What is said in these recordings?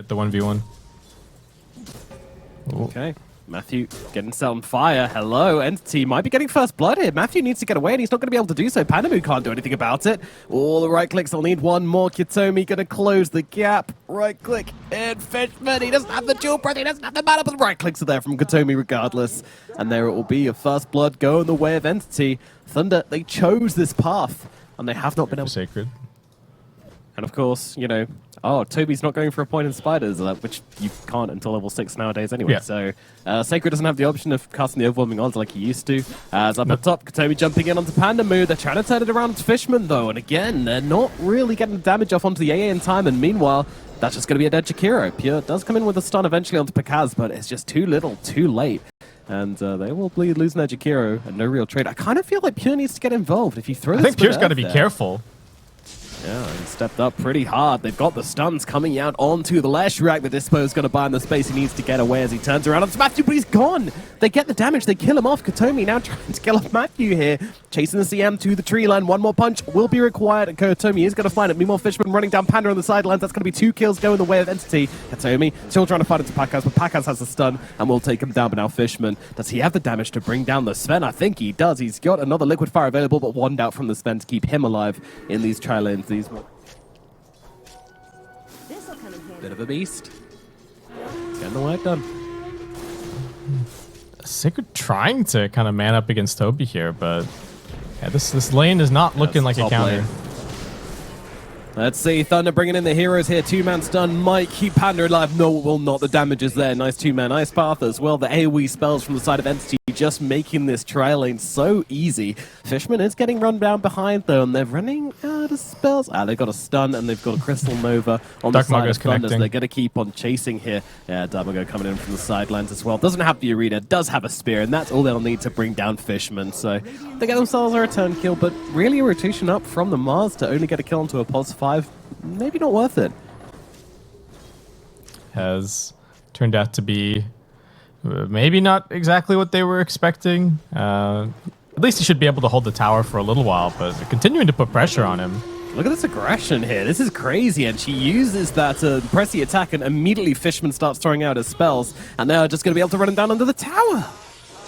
the 1v1. Ooh. Okay. Matthew getting set on fire. Hello, Entity might be getting first blood here. Matthew needs to get away, and he's not going to be able to do so. Pandamu can't do anything about it. All the right clicks, they'll need one more. Kitomi going to close the gap. Right click, and Fishman, he doesn't have the dual breath, he doesn't have the mana, but the right clicks are there from Kitomi regardless. And there it will be, a first blood going the way of Entity. Thunder, they chose this path, and they have not been able to. Sacred. And of course, you know, oh, Toby's not going for a point in Spiders, which you can't until level 6 nowadays anyway. Yeah. So Sacred doesn't have the option of casting the overwhelming odds like he used to. As up at top, Toby jumping in onto Pandamu. They're trying to turn it around to Fishman though, and again, they're not really getting the damage off onto the AA in time, and meanwhile, that's just going to be a dead Jakiro. Pure does come in with a stun eventually onto Pakaz, but it's just too little, too late. And they will be losing their Jakiro and no real trade. I kind of feel like Pure needs to get involved. If you throw I think Pure's got to be careful. Yeah, he stepped up pretty hard. They've got the stuns coming out onto the Lash Rack. The Dispo's going to buy him the space he needs to get away as he turns around. It's Matthew, but he's gone. They get the damage. They kill him off. Katomi now trying to kill off Matthew here. Chasing the CM to the tree line. One more punch will be required, and Katomi is going to find it. Meanwhile, Fishman running down Panda on the sidelines. That's going to be 2 kills going the way of Entity. Katomi still trying to fight into Pakaz, but Pakaz has the stun and will take him down. But now Fishman, does he have the damage to bring down the Sven? I think he does. He's got another Liquid Fire available, but one out from the Sven to keep him alive in these tri lanes. Bit of a beast. Getting the work done. Sacred trying to kind of man up against Toby here, but yeah, this lane is not looking like a counter. Lane. Let's see, Thunder bringing in the heroes here. 2-man stun might keep Panda alive. No, it will not. The damage is there. Nice 2-man Ice Path as well. The AoE spells from the side of Entity just making this tri lane so easy. Fishman is getting run down behind though, and they're running out of spells. They've got a stun and they've got a Crystal Nova on the side of Thunder. So they're going to keep on chasing here. Yeah, Darmago coming in from the sidelines as well. Doesn't have the arena, does have a spear, and that's all they'll need to bring down Fishman. So they get themselves a return kill, but really a rotation up from the Mars to only get a kill onto a pos 5. Maybe not worth it. Has turned out to be maybe not exactly what they were expecting. At least he should be able to hold the tower for a little while, but they're continuing to put pressure on him. Look at this aggression here. This is crazy, and she uses that to press the attack, and immediately Fishman starts throwing out his spells, and they're just going to be able to run him down under the tower.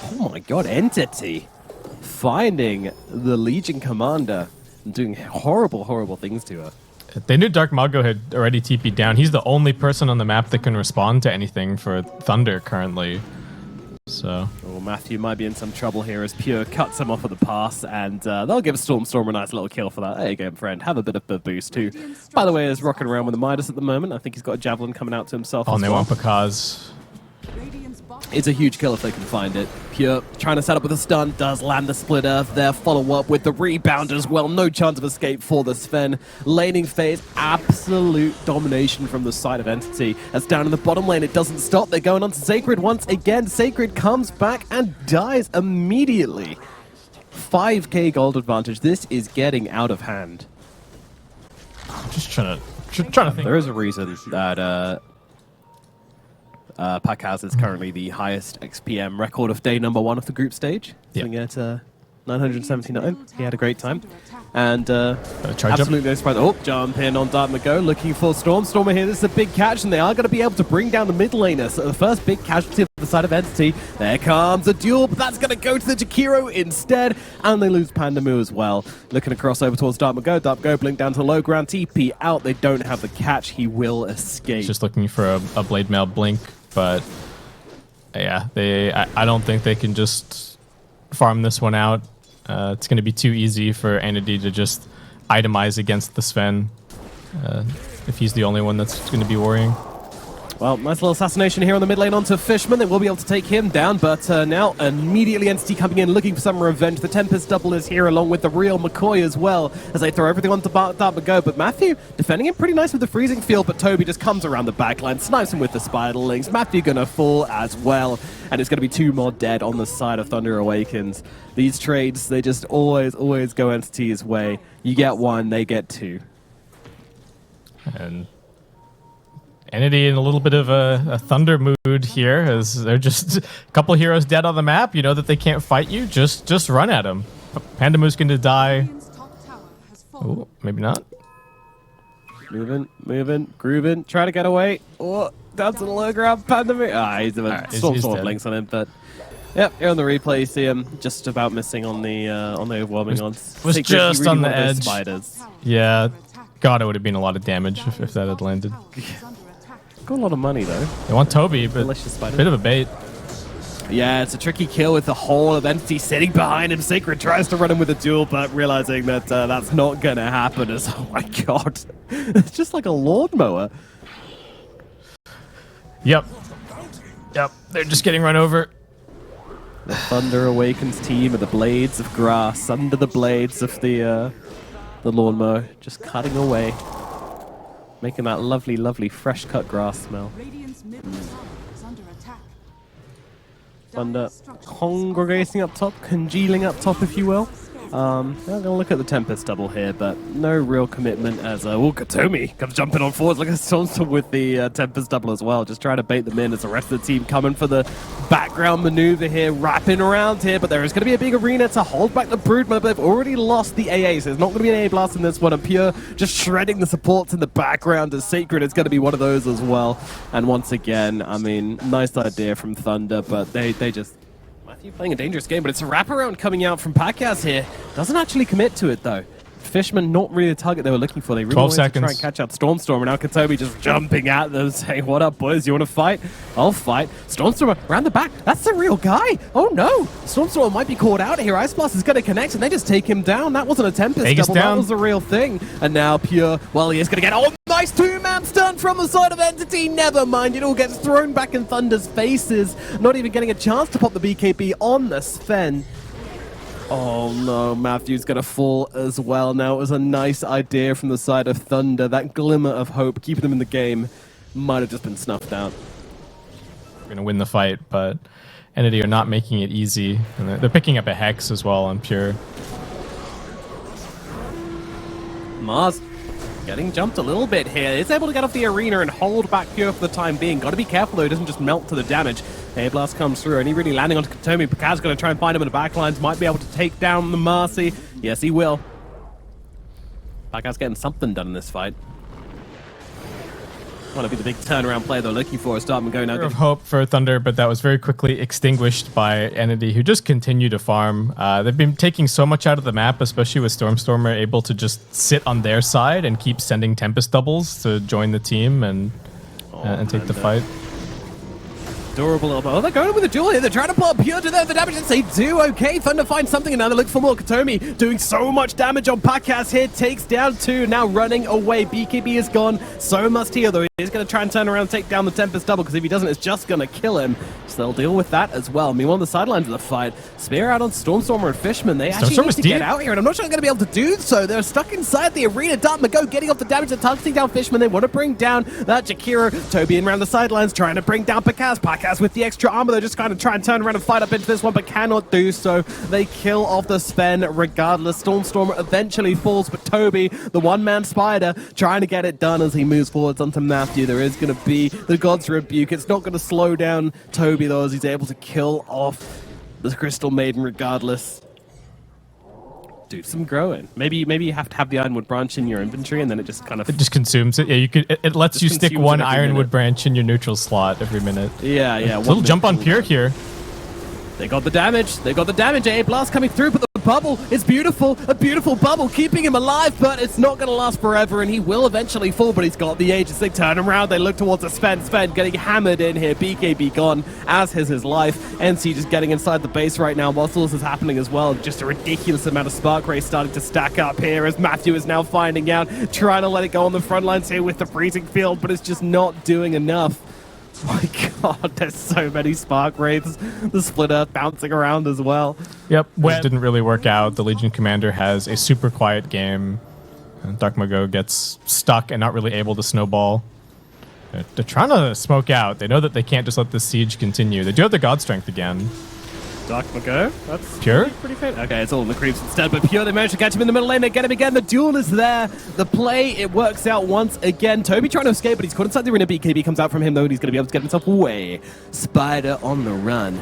Oh my god, Entity finding the Legion Commander and doing horrible, horrible things to her. They knew Dark Mago had already TP'd down. He's the only person on the map that can respond to anything for Thunder currently. So, Matthew might be in some trouble here as Pure cuts him off at the pass, and they'll give Storm a nice little kill for that. There you go, friend. Have a bit of a boost too. By the way, is rocking around with the Midas at the moment. I think he's got a Javelin coming out to himself. Oh, and they want Pakaz. It's a huge kill if they can find it. Pure trying to set up with a stun, does land the split earth there, follow up with the rebound as well. No chance of escape for the Sven. Laning phase, absolute domination from the side of Entity. As down in the bottom lane, it doesn't stop. They're going on to Sacred once again. Sacred comes back and dies immediately. 5k gold advantage. This is getting out of hand. I'm just trying to think. There is a reason that Pakaz is currently the highest XPM record of day number 1 of the group stage. Sitting at 979. He had a great time. And absolutely no surprise. Oh, jump in on Darmago, looking for Stormer here. This is a big catch, and they are going to be able to bring down the mid laner. So the first big casualty of the side of Entity. There comes a duel, but that's going to go to the Jakiro instead. And they lose Pandamu as well. Looking to cross over towards Darmago. Darmago blink down to low ground. TP out. They don't have the catch. He will escape. Just looking for a blade mail blink. But yeah, I don't think they can just farm this one out. It's going to be too easy for Entity to just itemize against the Sven if he's the only one that's going to be worrying. Well, nice little assassination here on the mid lane onto Fishman. They will be able to take him down, but now immediately Entity coming in looking for some revenge. The Tempest double is here along with the real McCoy as well as they throw everything onto Darmago. But Matthew defending him pretty nice with the freezing field, but Toby just comes around the backline, snipes him with the Spiderlings. Matthew gonna fall as well, and it's gonna be 2 more dead on the side of Thunder Awakens. These trades, they just always go Entity's way. You get 1, they get 2. And Entity in a little bit of a Thunder mood here, as they're just a couple heroes dead on the map. You know that they can't fight you. Just run at them. Pandamu's going to die. Oh, maybe not. Moving, grooving, trying to get away. Oh, down to the low ground, Pandemic. He's Storm blinks on him, but yep, here on the replay, you see him just about missing on the overwhelming odds. Was just on the edge. Spiders. Yeah, God, it would have been a lot of damage if that had landed. Got a lot of money though. They want Toby, but a bit of a bait. Yeah, it's a tricky kill with the whole of Entity sitting behind him. Sacred tries to run him with a duel, but realizing that that's not going to happen as, oh my god, it's just like a lawnmower. Yep, they're just getting run over. The Thunder Awakens team of the blades of grass under the blades of the lawnmower, just cutting away, making that lovely, lovely fresh cut grass smell. Thunder congregating up top, congealing up top, if you will. I'm going to look at the Tempest double here, but no real commitment as Katomi comes jumping on forwards. Look at Soniqs with the Tempest double as well, just trying to bait them in as the rest of the team coming for the background maneuver here, wrapping around here, but there is going to be a big arena to hold back the Brood, but they've already lost the AA, so there's not going to be an AA blast in this one, and Pure just shredding the supports in the background as Sacred is going to be one of those as well. And once again, I mean, nice idea from Thunder, but they just... Matthew playing a dangerous game, but it's a wraparound coming out from Pacquiao here. Doesn't actually commit to it, though. Fishman, not really the target they were looking for. They really wanted to try and catch out Stormstorm, and now Katomi just jumping at them, saying, what up, boys? You want to fight? I'll fight. Stormstorm around the back. That's the real guy. Oh, no. Stormstorm might be caught out here. Ice Blast is going to connect, and they just take him down. That wasn't a Tempest double. That was the real thing. And now Pure, well, he is going to get... Oh, nice two-man stun from the side of Entity. Never mind. It all gets thrown back in Thunder's faces. Not even getting a chance to pop the BKB on the Sven. Oh no, Matthew's going to fall as well. Now, it was a nice idea from the side of Thunder. That glimmer of hope, keeping them in the game, might have just been snuffed out. We're going to win the fight, but Entity are not making it easy. And they're picking up a Hex as well on Pure. Mars getting jumped a little bit here. It's able to get off the arena and hold back Pure for the time being. Got to be careful though, it doesn't just melt to the damage. A-Blast comes through, and he really landing onto Katomi. Pacquiao's going to try and find him in the backlines. Might be able to take down the Marcy. Yes, he will. Pacquiao's getting something done in this fight. Want to be the big turnaround play they're looking for. Start and go now. Of hope for Thunder, but that was very quickly extinguished by Entity, who just continue to farm. They've been taking so much out of the map, especially with Stormstormer able to just sit on their side and keep sending Tempest doubles to join the team and take the fight. Adorable elbow. Oh, they're going with a duel here. They're trying to pull up Pure to them for damage, and they do okay. Thunder finds something, and now they look for more. Katomi doing so much damage on Pacquiao here. Takes down two, now running away. BKB is gone. So must heal, though. He's going to try and turn around and take down the Tempest double, because if he doesn't, it's just going to kill him. So they'll deal with that as well. Meanwhile, on the sidelines of the fight, Spear out on Stormstormer and Fishman. They actually need to get out here, and I'm not sure they're going to be able to do so. They're stuck inside the arena. Dart Mago getting off the damage and targeting down Fishman. They want to bring down that Jakiro. Toby in around the sidelines trying to bring down Pacquiao. Pacquiao with the extra armor. They're just kind of trying to turn around and fight up into this one, but cannot do so. They kill off the Sven regardless. Stormstormer eventually falls, but Toby, the one-man spider, trying to get it done as he moves forwards onto Matthew. There is going to be the God's Rebuke. It's not going to slow down Toby, though, as he's able to kill off the Crystal Maiden regardless. Do some growing. Maybe you have to have the Ironwood branch in your inventory, and then it just kind of... It just consumes it. Yeah, you could. It lets you stick one Ironwood branch in your neutral slot every minute. Yeah. A little jump on Pure here. They got the damage. A-Blast coming through, but the bubble is beautiful. A beautiful bubble keeping him alive, but it's not going to last forever, and he will eventually fall, but he's got the Aegis. They turn around. They look towards the Sven. Sven getting hammered in here. BKB gone, as is his life. NC just getting inside the base right now whilst all this is happening as well. Just a ridiculous amount of Spark Rays starting to stack up here as Matthew is now finding out, trying to let it go on the front lines here with the freezing field, but it's just not doing enough. My god, there's so many Spark Wraiths. The Split Earth bouncing around as well. Yep, it didn't really work out. The Legion Commander has a super quiet game. And Dark Mago gets stuck and not really able to snowball. They're trying to smoke out. They know that they can't just let this siege continue. They do have the God Strength again. Dark Mago, that's Pure? pretty fair. Okay, it's all in the creeps instead, but Pure, they managed to catch him in the middle lane. They get him again. The duel is there. The play, it works out once again. Toby trying to escape, but he's caught inside the arena. BKB comes out from him, though, and he's going to be able to get himself away. Spider on the run.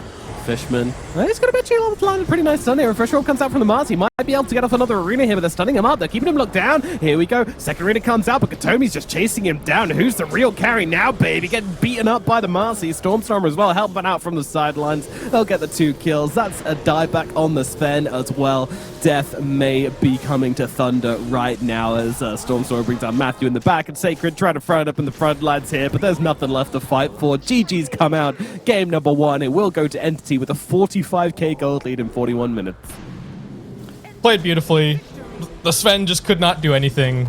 Fishman. He's going to bet you land a pretty nice stun here. First roll comes out from the Mars. He might be able to get off another arena here, but they're stunning him up. They're keeping him locked down. Here we go. Second arena comes out, but Katomi's just chasing him down. Who's the real carry now, baby? Getting beaten up by the Marcy. Stormstormer as well, helping out from the sidelines. They'll get the 2 kills. That's a dieback on the Sven as well. Death may be coming to Thunder right now as Stormstormer brings out Matthew in the back, and Sacred trying to throw it up in the front lines here, but there's nothing left to fight for. GG's come out. Game number 1. It will go to Entity with a 45k gold lead in 41 minutes. Played beautifully. The Sven just could not do anything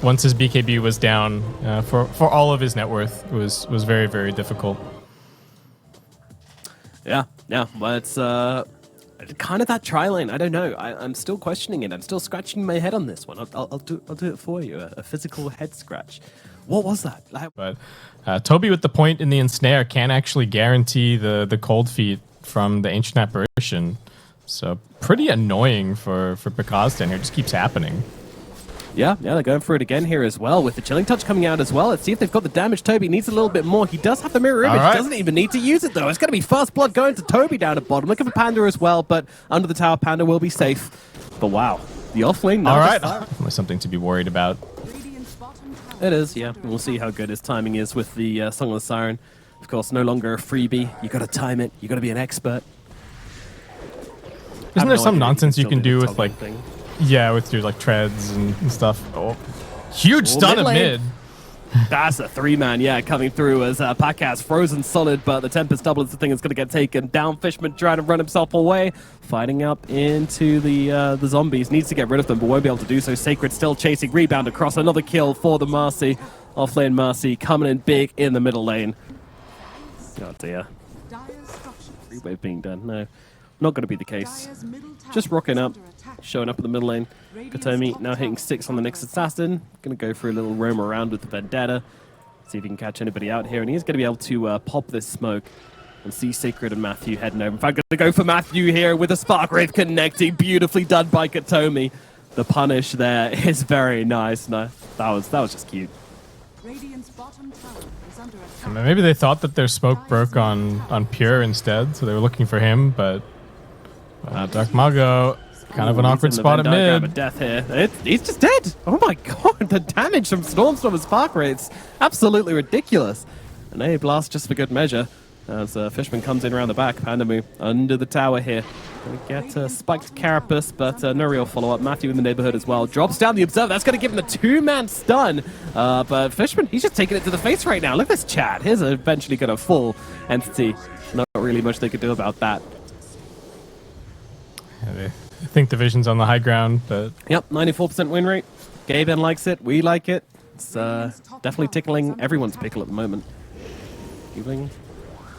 once his BKB was down. For all of his net worth, it was very, very difficult. Yeah, well, it's kind of that tri lane. I don't know. I'm still questioning it. I'm still scratching my head on this one. I'll do it for you. A physical head scratch. What was that? But Toby with the point in the ensnare can actually guarantee the cold feet from the Ancient Apparition. So pretty annoying for Bekazdan here. Just keeps happening. Yeah, they're going for it again here as well with the Chilling Touch coming out as well. Let's see if they've got the damage. Toby needs a little bit more. He does have the mirror image. Right. Doesn't even need to use it though. It's going to be Fast Blood going to Toby down at bottom. Looking for Panda as well, but under the tower, Panda will be safe. But wow, the offlane. All right, something to be worried about. It is, yeah. We'll see how good his timing is with the Song of the Siren. Of course, no longer a freebie. You got to time it. You got to be an expert. Isn't there some nonsense you can do with like? Thing. Yeah, with your like treads and stuff. Oh, huge stun at mid. That's a 3-man, yeah, coming through as Pakas frozen solid, but the Tempest double is the thing that's going to get taken down. Fishman trying to run himself away, fighting up into the zombies. Needs to get rid of them, but won't be able to do so. Sacred still chasing, rebound across, another kill for the Marcy. Offlane Marcy coming in big in the middle lane. Oh dear. Rewave being done, no. Not going to be the case. Just rocking up, showing up in the middle lane. Katomi now hitting 6 on the next assassin. Going to go for a little roam around with the Vendetta. See if he can catch anybody out here. And he's going to be able to pop this smoke and see Sacred and Matthew heading over. In fact, going to go for Matthew here with a Spark Wraith connecting. Beautifully done by Katomi. The punish there is very nice. No, that was just cute. Maybe they thought that their smoke broke on Pure instead, so they were looking for him, but Dark Mago, kind of an awkward spot at mid. Death here. He's just dead. Oh my god, the damage from Stormstorm and Spark Wraiths, absolutely ridiculous. An A blast just for good measure. As Fishman comes in around the back, Pandamu under the tower here. Gonna get spiked Carapace, but no real follow-up. Matthew in the neighborhood as well. Drops down the Observer. That's going to give him the 2-man stun. But Fishman, he's just taking it to the face right now. Look at this chat. Here's eventually going to full Entity. Not really much they could do about that. Yeah, I think Division's on the high ground, but... Yep, 94% win rate. Gaimin likes it. We like it. It's definitely tickling everyone's pickle at the moment.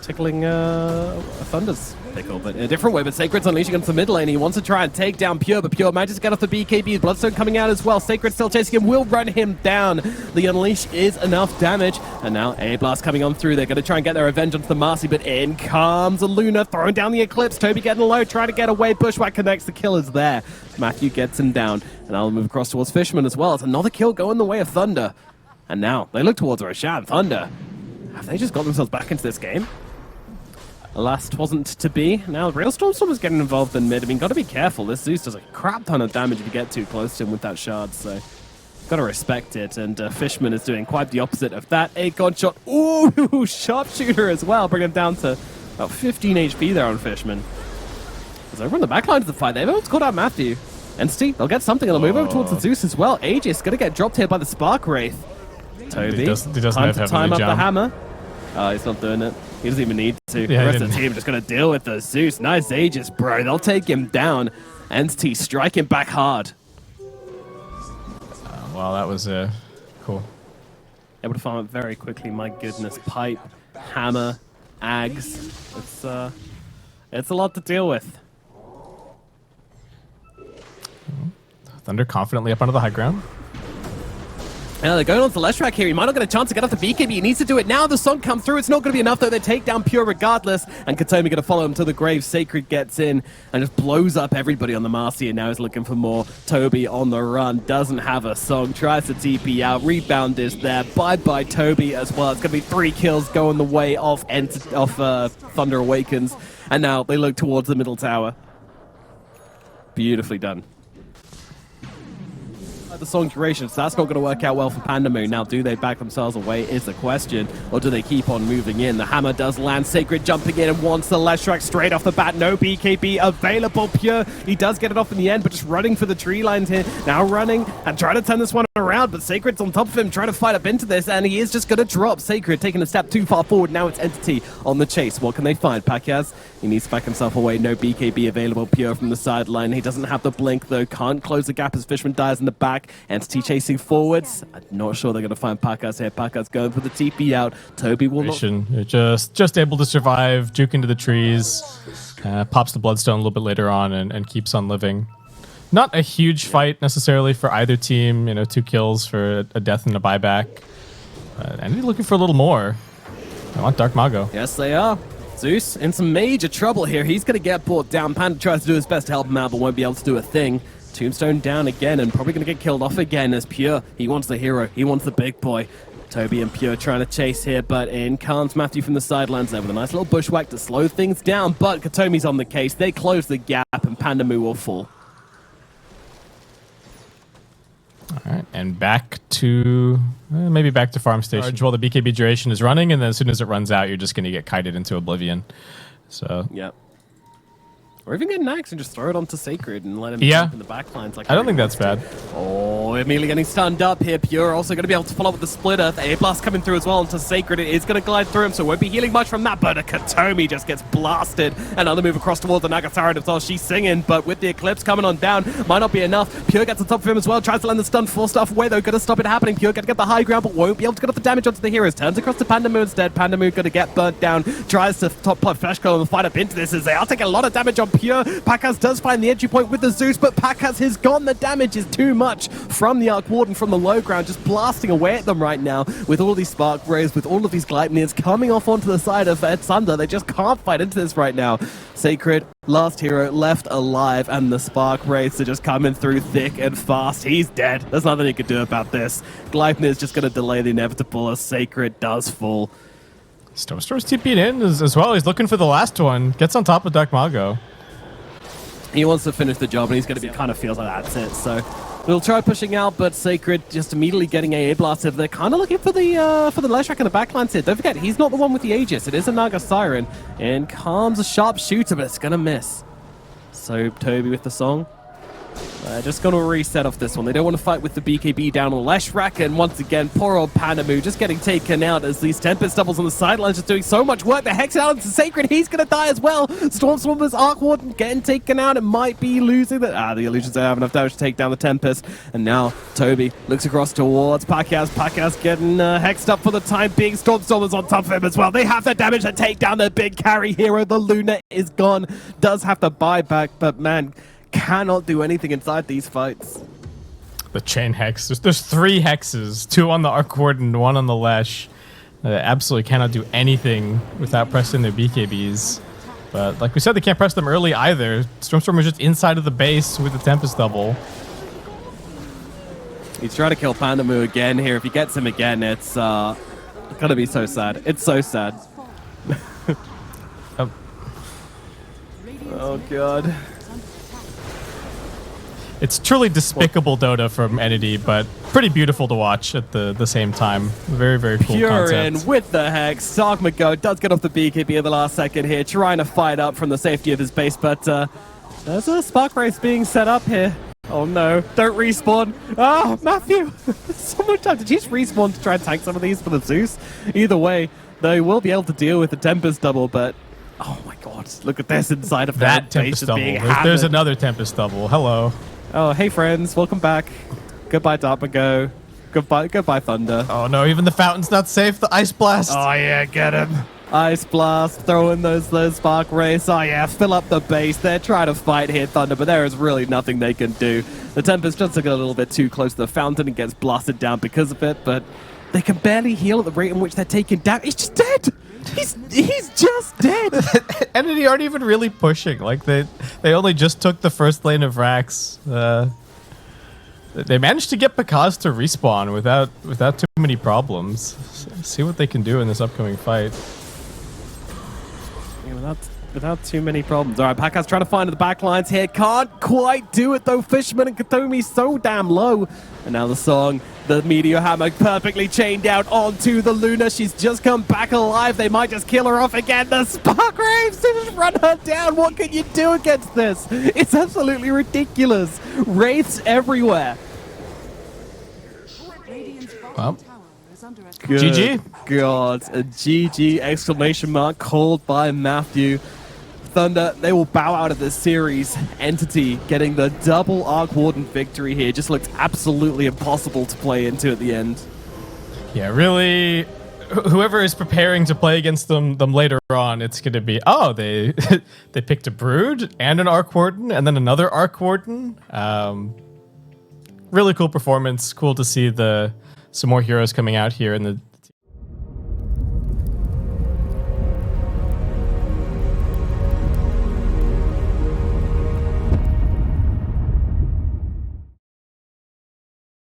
Tickling Thunder's pickle, but in a different way. But Sacred's unleashing into the mid lane. He wants to try and take down Pure, but Pure manages to get off the BKB. Bloodstone coming out as well. Sacred still chasing him, will run him down. The unleash is enough damage, and now A-Blast coming on through. They're going to try and get their revenge onto the Marcy, but in comes a Luna, throwing down the Eclipse. Toby getting low, trying to get away. Bushwhack connects, the kill is there. Matthew gets him down, and I'll move across towards Fishman as well. It's another kill going the way of Thunder. And now they look towards Roshan. Thunder, have they just got themselves back into this game? Last wasn't to be. Now, Real Stormstorm is getting involved in mid. I mean, got to be careful. This Zeus does a crap ton of damage if you get too close to him with that shard, so got to respect it. And Fishman is doing quite the opposite of that. A gunshot. Ooh, sharpshooter as well. Bring him down to about 15 HP there on Fishman. As over on the back line of the fight, they've almost caught out Matthew. Entity, they'll get something. They'll move over towards the Zeus as well. Aegis going to get dropped here by the Spark Wraith. Toby, he doesn't time to time up jump. the hammer. He's not doing it. He doesn't even need to. Yeah, the rest of the team just going to deal with the Zeus. Nice Aegis, bro. They'll take him down. Entity striking back hard. Well, that was cool. Able to farm it very quickly. My goodness. Pipe, hammer, Ags. It's a lot to deal with. Thunder confidently up onto the high ground. Yeah, they're going on to Leshrac here. He might not get a chance to get off the BKB. He needs to do it now. The song comes through. It's not going to be enough, though. They take down Pure regardless. And Katomi going to follow him to the grave. Sacred gets in and just blows up everybody on the Marcy. And now he's looking for more. Toby on the run. Doesn't have a song. Tries to TP out. Rebound is there. Bye-bye Toby as well. It's going to be 3 kills going the way of Thunder Awakens. And now they look towards the middle tower. Beautifully done. The song duration, so that's not going to work out well for Pandamu. Now, do they back themselves away is the question, or do they keep on moving in? The hammer does land. Sacred jumping in and wants the Leshrac straight off the bat. No BKB available. Pure, he does get it off in the end, but just running for the tree lines here. Now running and trying to turn this one around, but Sacred's on top of him, trying to fight up into this, and he is just going to drop. Sacred taking a step too far forward. Now it's Entity on the chase. What can they find? Pacquiao, he needs to back himself away. No BKB available. Pure from the sideline. He doesn't have the blink, though. Can't close the gap as Fishman dies in the back. Entity chasing forwards. I'm not sure they're going to find Pacquiao here. Pacquiao's going for the TP out. Toby will not... Just able to survive, juke into the trees, pops the Bloodstone a little bit later on, and keeps on living. Not a huge fight necessarily for either team. 2 kills for a death and a buyback. And they're looking for a little more. I want Dark Mago. Yes, they are. Zeus in some major trouble here. He's going to get brought down. Panda tries to do his best to help him out, but won't be able to do a thing. Tombstone down again and probably going to get killed off again as Pure. He wants the hero. He wants the big boy. Toby and Pure trying to chase here, but in comes Matthew from the sidelines there with a nice little bushwhack to slow things down. But Katomi's on the case. They close the gap and Pandamu will fall. All right, and back to maybe back to farm station while the BKB duration is running, and then as soon as it runs out, you're just going to get kited into oblivion. So yep. Or even get an axe and just throw it onto Sacred and let him jump in the backlines. Like I don't think that's bad. Oh, immediately getting stunned up here. Pure also going to be able to follow up with the splitter. The A-Blast coming through as well onto Sacred. It is going to glide through him, so won't be healing much from that. But a Katomi just gets blasted. Another move across towards the Nagasara as well. She's singing, but with the Eclipse coming on down, might not be enough. Pure gets on top of him as well. Tries to land the stun, forced off away though. Going to stop it happening. Pure going to get the high ground, but won't be able to get up the damage onto the heroes. Turns across to Pandamu instead. Pandamu going to get burnt down. Tries to top plot Flashco and fight up into this as they are taking a lot of damage on Pure. Pacquiao does find the entry point with the Zeus, but Pacquiao is gone. The damage is too much from the Arc Warden from the low ground, just blasting away at them right now with all these Spark Rays, with all of these Gleipnirs coming off onto the side of Thunder. They just can't fight into this right now. Sacred, last hero left alive, and the Spark Rays are just coming through thick and fast. He's dead. There's nothing he can do about this. Gleipnir is just going to delay the inevitable as Sacred does fall. Storm's TP'd in as well. He's looking for the last one. Gets on top of Dark Mago. He wants to finish the job, and he's going to be kind of feels like that's it. So we'll try pushing out, but Sacred just immediately getting a blast. They're kind of looking for the Leshrac in the backlines here. Don't forget, he's not the one with the Aegis. It is a Naga Siren, and Calm's a sharpshooter, but it's going to miss. So Toby with the song. Just going to reset off this one. They don't want to fight with the BKB down on Leshrac, and once again, poor old Pandamu just getting taken out as these Tempest doubles on the sidelines just doing so much work. The Hex out into Sacred, he's going to die as well. Stormstormer's Arc Warden getting taken out. It might be losing the Illusions don't have enough damage to take down the Tempest. And now Toby looks across towards Pacquiao. Pacquiao's getting hexed up for the time being. Stormstormer's on top of him as well. They have the damage to take down the big carry hero. The Luna is gone. Does have to buy back, but man, cannot do anything inside these fights. The chain hex. There's 3 hexes, 2 on the Arc Warden, 1 on the Lesh. Absolutely cannot do anything without pressing their BKBs. But like we said, they can't press them early either. Stormstormer's just inside of the base with the Tempest double. He's trying to kill Pandamu again here. If he gets him again, it's gonna be so sad. It's so sad. Oh god. It's truly despicable Dota from Entity, but pretty beautiful to watch at the same time. Very, very cool Pure concept. in with the Hex. Dark Mago does get off the BKB at the last second here, trying to fight up from the safety of his base, but there's a Spark Race being set up here. Oh no, don't respawn. Oh, Matthew! So much time. Did you just respawn to try and tank some of these for the Zeus? Either way, they will be able to deal with the Tempest double, but oh my god, look at this inside of that base Tempest double. being There's another Tempest double. Hello. Oh, hey friends, welcome back. Goodbye, Dark Mago. Goodbye, Thunder. Oh no, even the fountain's not safe. The Ice Blast. Oh yeah, get him. Ice Blast, throw in those Spark Rays. Oh yeah, fill up the base. They're trying to fight here, Thunder, but there is really nothing they can do. The Tempest just took a little bit too close to the fountain and gets blasted down because of it, but they can barely heal at the rate in which they're taking down. He's just dead. He's just dead. And they aren't even really pushing. Like they only just took the first lane of Rax. They managed to get Pakaz to respawn without too many problems. See what they can do in this upcoming fight. Yeah, without too many problems. All right, Pakaz trying to find the back lines here. Can't quite do it, though. Fisherman and Katomi so damn low. And now the song, the Meteor Hammer perfectly chained out onto the Luna. She's just come back alive. They might just kill her off again. The Spark Raves just run her down. What can you do against this? It's absolutely ridiculous. Wraiths everywhere. Well, Good GG. God, a GG exclamation mark called by Matthew. Thunder, they will bow out of this series. Entity getting the double Arc Warden victory here just looked absolutely impossible to play into at the end. Yeah, really, whoever is preparing to play against them later on, it's going to be, oh, they they picked a Brood and an Arc Warden and then another Arc Warden. Really cool performance. Cool to see some more heroes coming out here in the